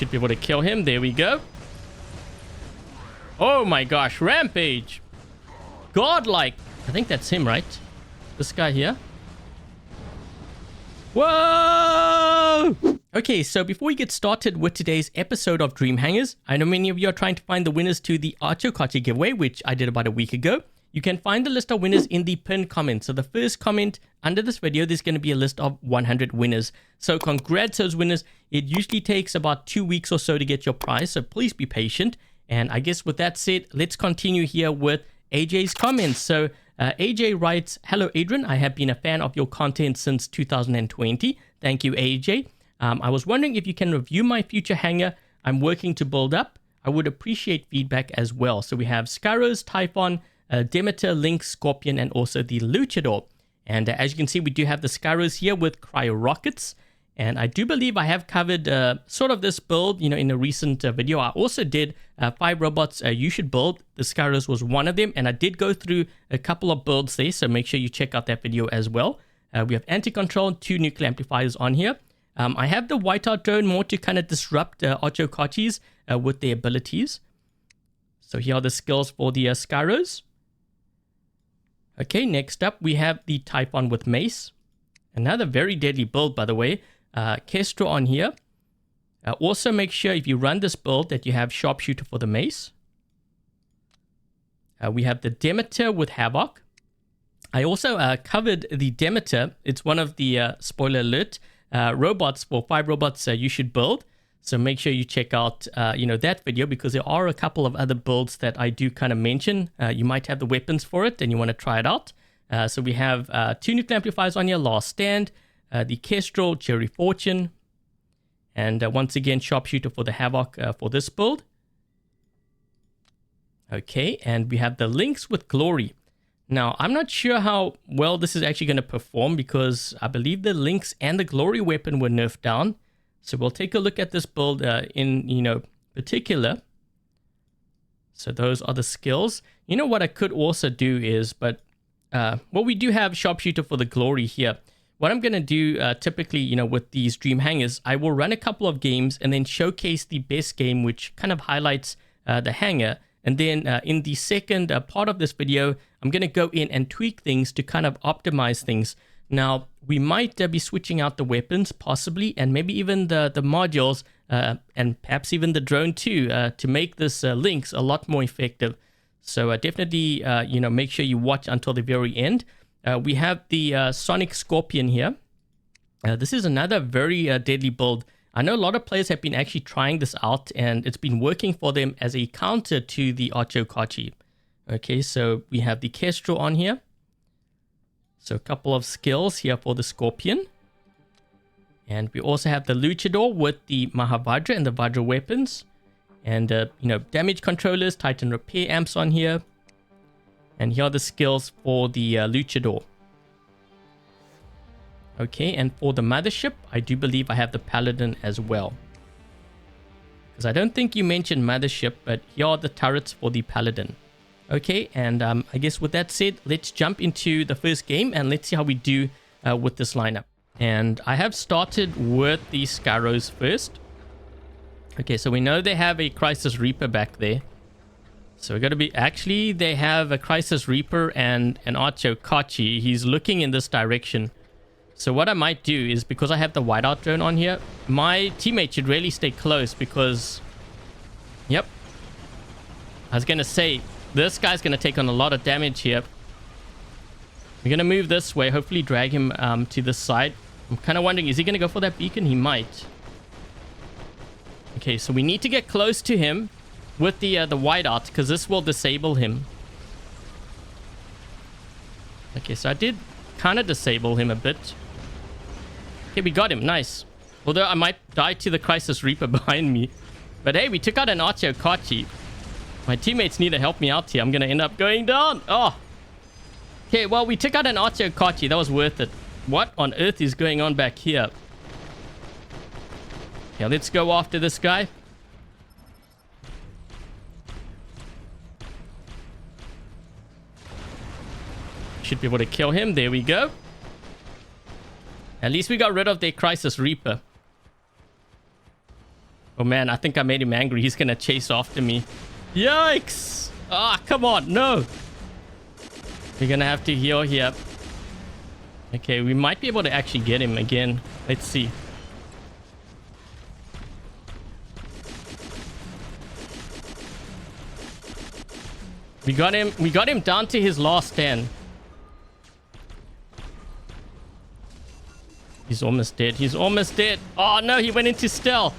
Should be able to kill him. There we go. Oh my gosh, rampage. Godlike. I think that's him, right? This guy here. Whoa! Okay, so before we get started with today's episode of Dream Hangars, I know many of you are trying to find the winners to the Archer Kochi giveaway, which I did about a week ago. You can find the list of winners in the pinned comment. So the first comment under this video, there's going to be a list of 100 winners. So congrats those winners. It usually takes about 2 weeks or so to get your prize, so please be patient. And I guess with that said, let's continue here with AJ's comments. So AJ writes, "Hello Adrian, I have been a fan of your content since 2020. Thank you AJ. I was wondering if you can review my future hangar I'm working to build up. I would appreciate feedback as well." So we have Skyros, Typhon, Demeter, Lynx, Scorpion, and also the Luchador. And as you can see, we do have the Skyros here with cryo rockets. And I do believe I have covered sort of this build, in a recent video. I also did 5 robots you should build. The Skyros was one of them. And I did go through a couple of builds there, so make sure you check out that video as well. We have anti-control, 2 nuclear amplifiers on here. I have the whiteout drone more to kind of disrupt Archer Kochis with their abilities. So here are the skills for the Skyros. Okay, next up we have the Typhon with mace. Another very deadly build, by the way. Kestrel on here. Also make sure if you run this build that you have sharpshooter for the mace. We have the Demeter with Havoc. I also covered the Demeter. It's one of the, spoiler alert, robots, for 5 robots you should build. So make sure you check out, that video, because there are a couple of other builds that I do kind of mention. You might have the weapons for it and you want to try it out. So we have 2 nuclear amplifiers on here, Last Stand, the Kestrel, Cherry Fortune, and once again, Sharpshooter for the Havoc for this build. Okay, and we have the Lynx with Glory. Now, I'm not sure how well this is actually going to perform, because I believe the Lynx and the Glory weapon were nerfed down. So we'll take a look at this build in, particular. So those are the skills. You know what I could also do is, we do have Sharpshooter for the Glory here. What I'm going to do typically, with these Dream Hangars, I will run a couple of games and then showcase the best game, which kind of highlights the hangar. And then in the second part of this video, I'm going to go in and tweak things to kind of optimize things. Now, we might be switching out the weapons, possibly, and maybe even the modules, and perhaps even the drone too, to make this Lynx a lot more effective. So definitely, make sure you watch until the very end. We have the Sonic Scorpion here. This is another very deadly build. I know a lot of players have been actually trying this out, and it's been working for them as a counter to the Archer Kochi. Okay, so we have the Kestrel on here. So a couple of skills here for the Scorpion. And we also have the Luchador with the Mahavajra and the Vajra weapons. And, damage controllers, Titan repair amps on here. And here are the skills for the Luchador. Okay, and for the Mothership, I do believe I have the Paladin as well. Because I don't think you mentioned Mothership, but here are the turrets for the Paladin. Okay, and I guess with that said, let's jump into the first game and let's see how we do with this lineup. And I have started with the Skyros first. Okay, so we know they have a Crisis Reaper back there. So we're going to be... Actually, they have a Crisis Reaper and an Archer Kochi. He's looking in this direction. So what I might do is, because I have the whiteout drone on here, my teammate should really stay close because... Yep. I was going to say... This guy's going to take on a lot of damage here. We're going to move this way. Hopefully drag him to this side. I'm kind of wondering, is he going to go for that beacon? He might. Okay, so we need to get close to him with the whiteout, because this will disable him. Okay, so I did kind of disable him a bit. Okay, we got him. Nice. Although I might die to the Crisis Reaper behind me. But hey, we took out an Archer Kochi. My teammates need to help me out here. I'm going to end up going down. Oh. Okay, well, we took out an Archer Kochi. That was worth it. What on earth is going on back here? Okay, let's go after this guy. Should be able to kill him. There we go. At least we got rid of their Crisis Reaper. Oh man, I think I made him angry. He's gonna chase after me. Yikes! Ah, come on, no! We're gonna have to heal here. Okay, we might be able to actually get him again. Let's see. We got him down to his last 10. He's almost dead. He's almost dead. Oh no, he went into stealth.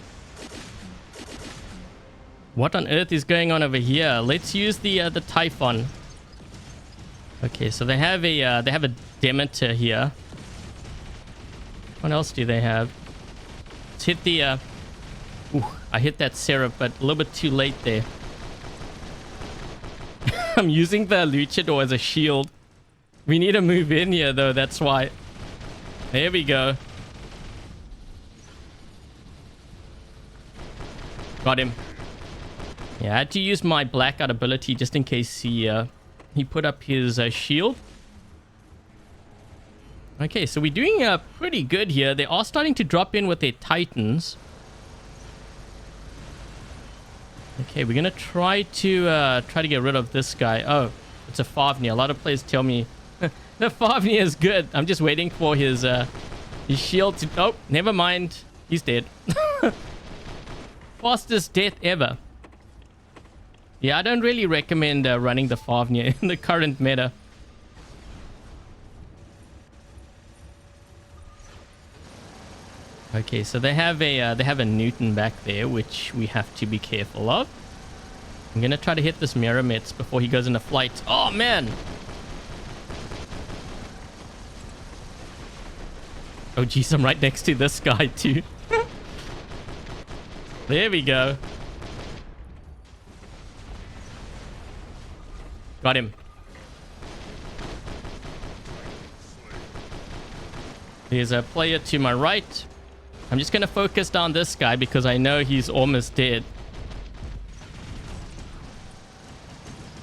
What on earth is going on over here? Let's use the Typhon. Okay, so they have a Demeter here. What else do they have? Let's hit the ooh, I hit that syrup, but a little bit too late there. I'm using the Luchador as a shield. We need to move in here though, that's why. There we go. Got him. Yeah, I had to use my blackout ability just in case he put up his shield. Okay, so we're doing pretty good here. They are starting to drop in with their Titans. Okay, we're gonna try to get rid of this guy. Oh, it's a Favnia. A lot of players tell me the Favnia is good. I'm just waiting for his shield to... Oh, never mind. He's dead. Fastest death ever. Yeah, I don't really recommend running the Favnia in the current meta. Okay, so they have a Newton back there, which we have to be careful of. I'm gonna try to hit this Miramitz before he goes into flight. Oh man! Oh geez, I'm right next to this guy too. There we go. Got him. There's a player to my right. I'm just going to focus down this guy because I know he's almost dead.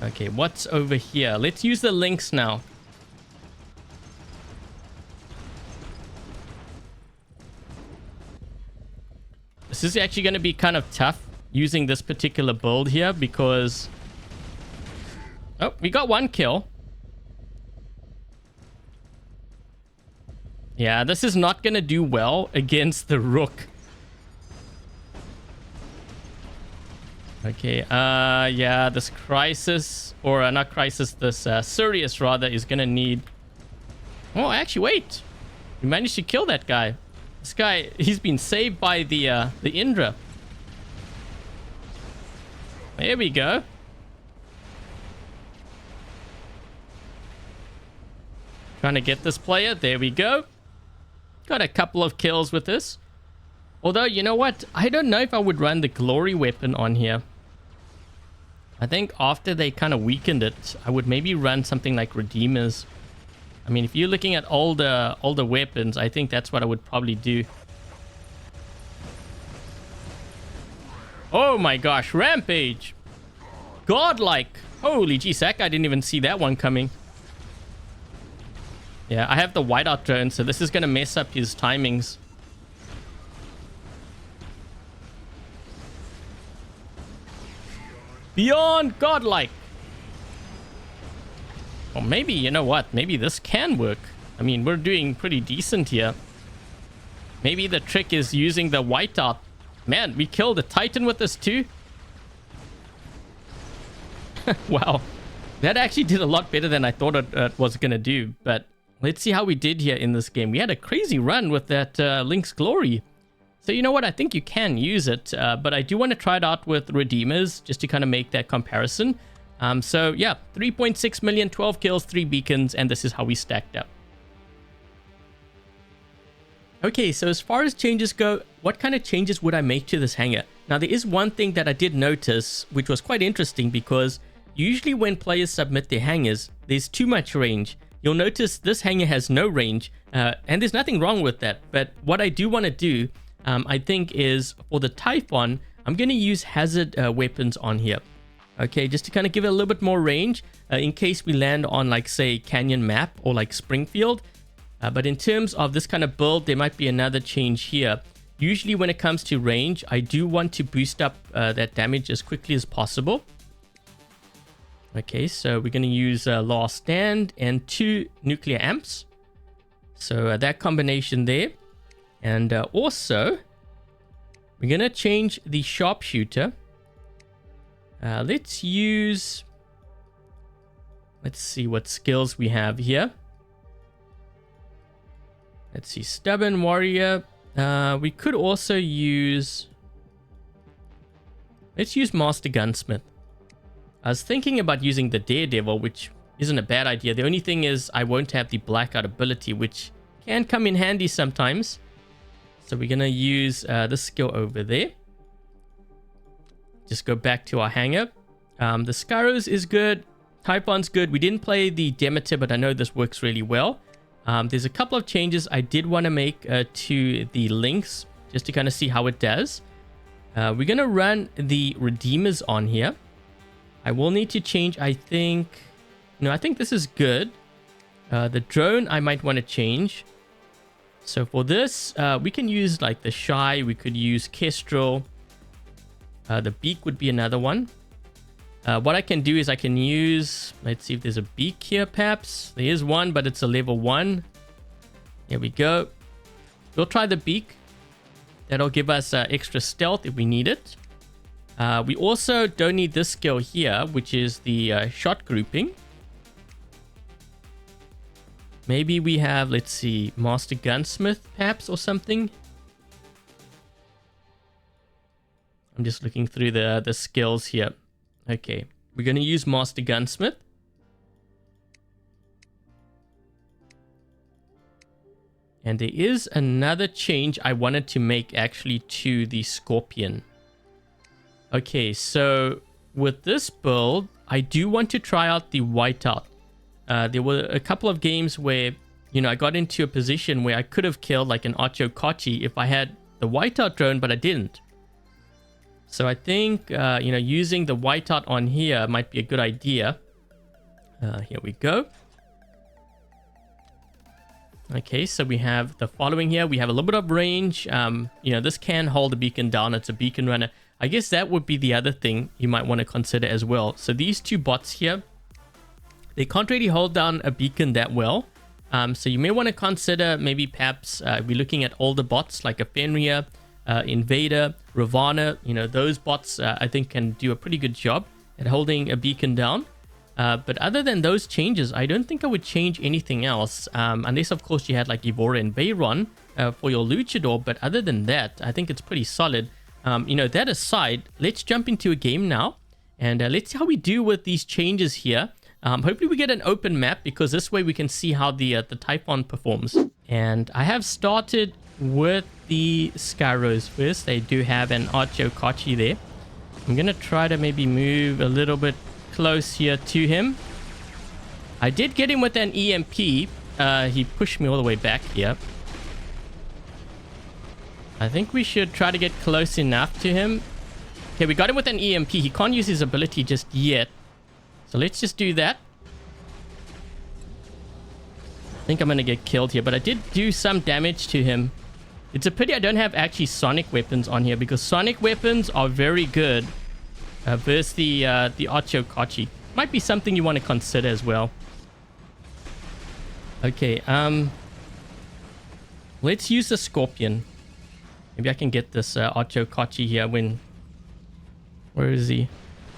Okay, what's over here? Let's use the Lynx now. This is actually going to be kind of tough using this particular build here because... Oh, we got one kill. Yeah, this is not going to do well against the Rook. Okay, yeah, this Crisis, or not Crisis, this Sirius rather, is going to need... Oh, actually, wait. We managed to kill that guy. This guy, he's been saved by the Indra. There we go. Trying to get this player. There we go. Got a couple of kills with this. Although, you know what? I don't know if I would run the Glory weapon on here. I think after they kind of weakened it, I would maybe run something like Redeemers. I mean, if you're looking at all the weapons, I think that's what I would probably do. Oh my gosh, Rampage! Godlike! Holy geez, that guy didn't even see that one coming. Yeah, I have the whiteout drone, so this is going to mess up his timings. Beyond godlike! Or maybe, you know what? Maybe this can work. I mean, we're doing pretty decent here. Maybe the trick is using the whiteout. Man, we killed a Titan with this too. Wow. That actually did a lot better than I thought it was going to do, but... Let's see how we did here in this game. We had a crazy run with that Lynx Glory. So you know what? I think you can use it. But I do want to try it out with Redeemers just to kind of make that comparison. So yeah, 3.6 million, 12 kills, 3 beacons. And this is how we stacked up. Okay, so as far as changes go, what kind of changes would I make to this hangar? Now, there is one thing that I did notice, which was quite interesting because usually when players submit their hangars, there's too much range. You'll notice this hangar has no range, and there's nothing wrong with that. But what I do want to do, I think, is for the Typhon, I'm going to use hazard weapons on here. Okay, just to kind of give it a little bit more range in case we land on, like, say, Canyon Map or like Springfield. But in terms of this kind of build, there might be another change here. Usually when it comes to range, I do want to boost up that damage as quickly as possible. Okay, so we're going to use Last Stand and 2 nuclear amps. So that combination there. And also, we're going to change the sharpshooter. Let's see what skills we have here. Let's see, Stubborn Warrior. We could also use... Let's use Master Gunsmith. I was thinking about using the Daredevil, which isn't a bad idea. The only thing is I won't have the Blackout ability, which can come in handy sometimes. So we're going to use this skill over there. Just go back to our hangar. The Skyros is good. Typhon's good. We didn't play the Demeter, but I know this works really well. There's a couple of changes I did want to make to the Lynx, just to kind of see how it does. We're going to run the Redeemers on here. I will need to change, I think... No, I think this is good. The drone I might want to change. So for this, we can use like the Shy. We could use Kestrel. The Beak would be another one. What I can do is I can use... Let's see if there's a Beak here, perhaps. There is one, but it's a level 1. Here we go. We'll try the Beak. That'll give us extra stealth if we need it. We also don't need this skill here, which is the shot grouping. Maybe we have, let's see, Master Gunsmith, perhaps, or something. I'm just looking through the skills here. Okay, we're going to use Master Gunsmith. And there is another change I wanted to make actually to the Scorpion. Okay, so with this build, I do want to try out the Whiteout. There were a couple of games where, you know, I got into a position where I could have killed like an Archo Kochi if I had the Whiteout drone, but I didn't. So I think, you know, using the Whiteout on here might be a good idea. Here we go. Okay, so we have the following here. We have a little bit of range. You know, this can hold the beacon down. It's a beacon runner. I guess that would be the other thing you might want to consider as well. So these two bots here, they can't really hold down a beacon that well. So you may want to consider maybe perhaps we're looking at older bots like a Fenrir, Invader, Ravana. You know, those bots I think can do a pretty good job at holding a beacon down. But other than those changes, I don't think I would change anything else. Unless, of course, you had like Evora and Bayron for your Luchador. But other than that, I think it's pretty solid. You know, that aside, let's jump into a game now. And let's see how we do with these changes here. Hopefully we get an open map, because this way we can see how the Typhon performs. And I have started with the Skyros first. They do have an Archo Kochi there. I'm going to try to maybe move a little bit close here to him. I did get him with an EMP. He pushed me all the way back here. I think we should try to get close enough to him. Okay, we got him with an EMP. He can't use his ability just yet. So let's just do that. I think I'm going to get killed here, but I did do some damage to him. It's a pity I don't have actually sonic weapons on here, because sonic weapons are very good versus the Archo Kochi. Might be something you want to consider as well. Okay, let's use the Scorpion. Maybe I can get this Archo Kochi here when... Where is he?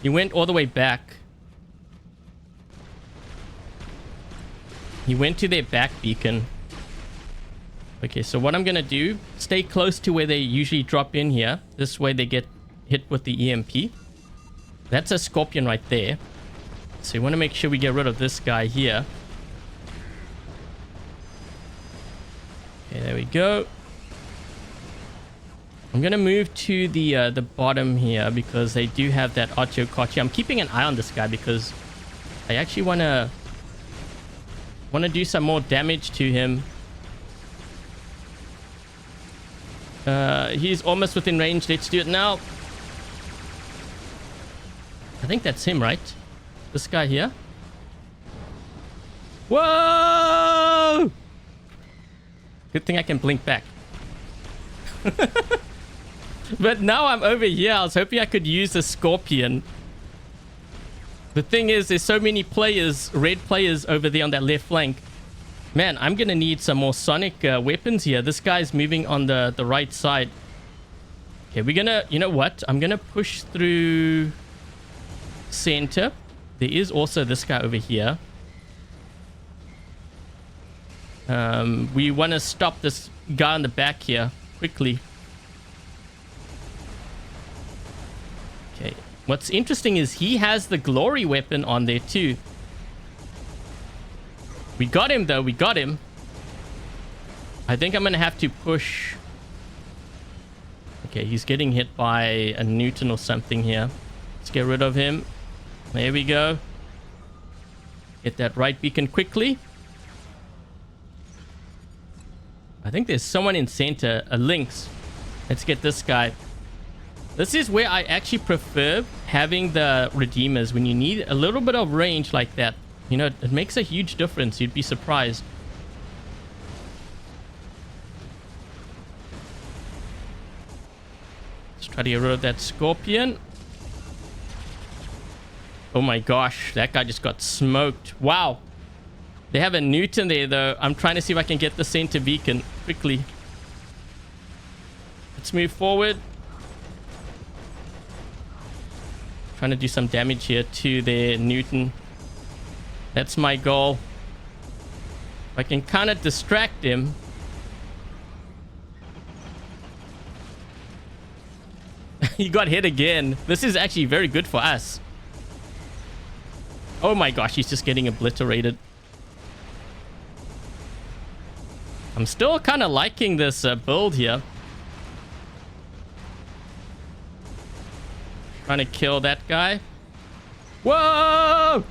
He went all the way back. He went to their back beacon. Okay, so what I'm going to do, stay close to where they usually drop in here. This way they get hit with the EMP. That's a Scorpion right there. So you want to make sure we get rid of this guy here. Okay, there we go. I'm going to move to the bottom here, because they do have that Archo Kochi. I'm keeping an eye on this guy because I actually want to do some more damage to him. He's almost within range. Let's do it now. I think that's him, right? This guy here. Whoa! Good thing I can blink back. But now I'm over here. I was hoping I could use the Scorpion. The thing is, there's so many players, red players over there on that left flank. Man, I'm going to need some more sonic weapons here. This guy's moving on the right side. Okay, we're going to... You know what? I'm going to push through center. There is also this guy over here. We want to stop this guy on the back here quickly. Okay. What's interesting is he has the glory weapon on there too. We got him though. We got him. I think I'm going to have to push. Okay, he's getting hit by a Newton or something here. Let's get rid of him. There we go. Get that right beacon quickly. I think there's someone in center, a Lynx. Let's get this guy. This is where I actually prefer having the Redeemers. When you need a little bit of range like that, you know, it makes a huge difference. You'd be surprised. Let's try to get rid of that Scorpion. Oh my gosh, that guy just got smoked. Wow. They have a Newton there, though. I'm trying to see if I can get the center beacon quickly. Let's move forward. Trying to do some damage here to their Newton. That's my goal. If I can kind of distract him. He got hit again. This is actually very good for us. Oh my gosh, he's just getting obliterated. I'm still kind of liking this build here. Trying to kill that guy. Whoa!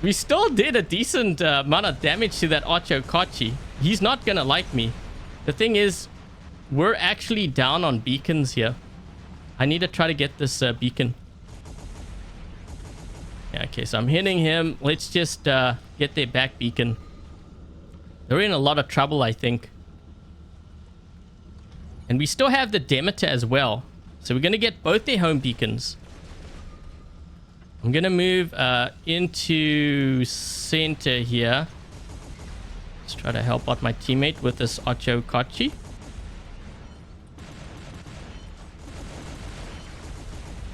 We still did a decent amount of damage to that Ocho-Kochi. He's not gonna like me. The thing is, we're actually down on beacons here. I need to try to get this beacon. Yeah, okay, so I'm hitting him. Let's just get their back beacon. They're in a lot of trouble, I think. And we still have the Demeter as well. So we're going to get both their home beacons. I'm going to move into center here. Let's try to help out my teammate with this Ocho-Kochi.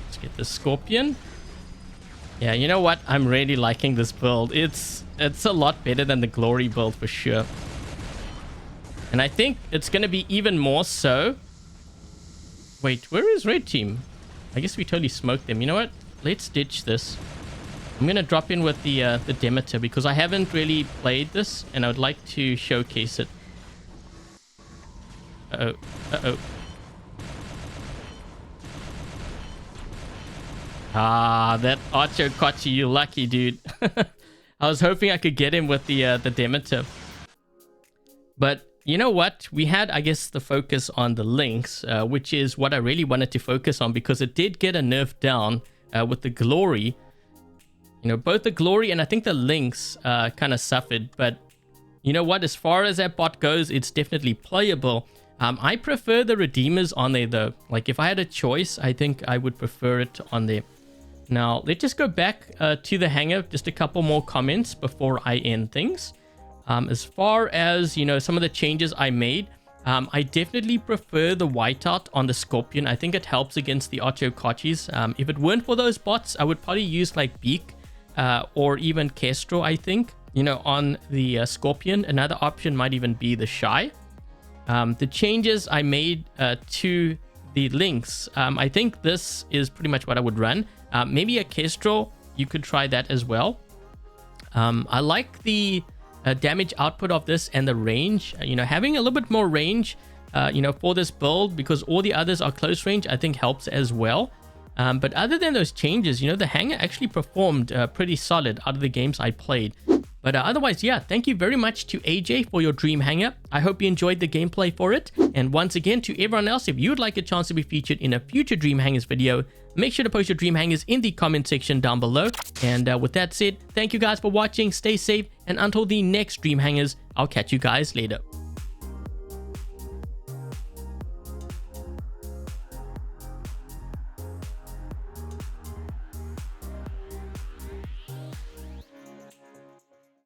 Let's get the Scorpion. Yeah, you know what? I'm really liking this build. It's a lot better than the Glory build for sure. And I think it's going to be even more so. Wait, where is red team? I guess we totally smoked them. You know what? Let's ditch this. I'm going to drop in with the Demeter because I haven't really played this and I would like to showcase it. Uh-oh. Uh-oh. Ah, that Ocho-Kochi, you lucky dude. I was hoping I could get him with the Demeter. But you know what? We had, I guess, the focus on the Lynx, which is what I really wanted to focus on because it did get a nerf down with the Glory. You know, both the Glory and I think the Lynx kind of suffered. But you know what? As far as that bot goes, it's definitely playable. I prefer the Redeemers on there, though. Like, if I had a choice, I think I would prefer it on there. Now, let's just go back to the hangar. Just a couple more comments before I end things. As far as, you know, some of the changes I made, I definitely prefer the whiteout on the Scorpion. I think it helps against the Ocho-Kochis. If it weren't for those bots, I would probably use like Beak or even Kestrel, I think, you know, on the Scorpion. Another option might even be the Shy. The changes I made to the Lynx, I think this is pretty much what I would run. Maybe a Kestrel, you could try that as well. I like the damage output of this and the range. You know, having a little bit more range, you know, for this build, because all the others are close range, I think helps as well. But other than those changes, you know, the hangar actually performed pretty solid out of the games I played. But otherwise, yeah, thank you very much to AJ for your Dream Hangar. I hope you enjoyed the gameplay for it. And once again, to everyone else, if you would like a chance to be featured in a future Dream Hangars video, make sure to post your Dream Hangars in the comment section down below. And with that said, thank you guys for watching, stay safe, and until the next Dream Hangars, I'll catch you guys later.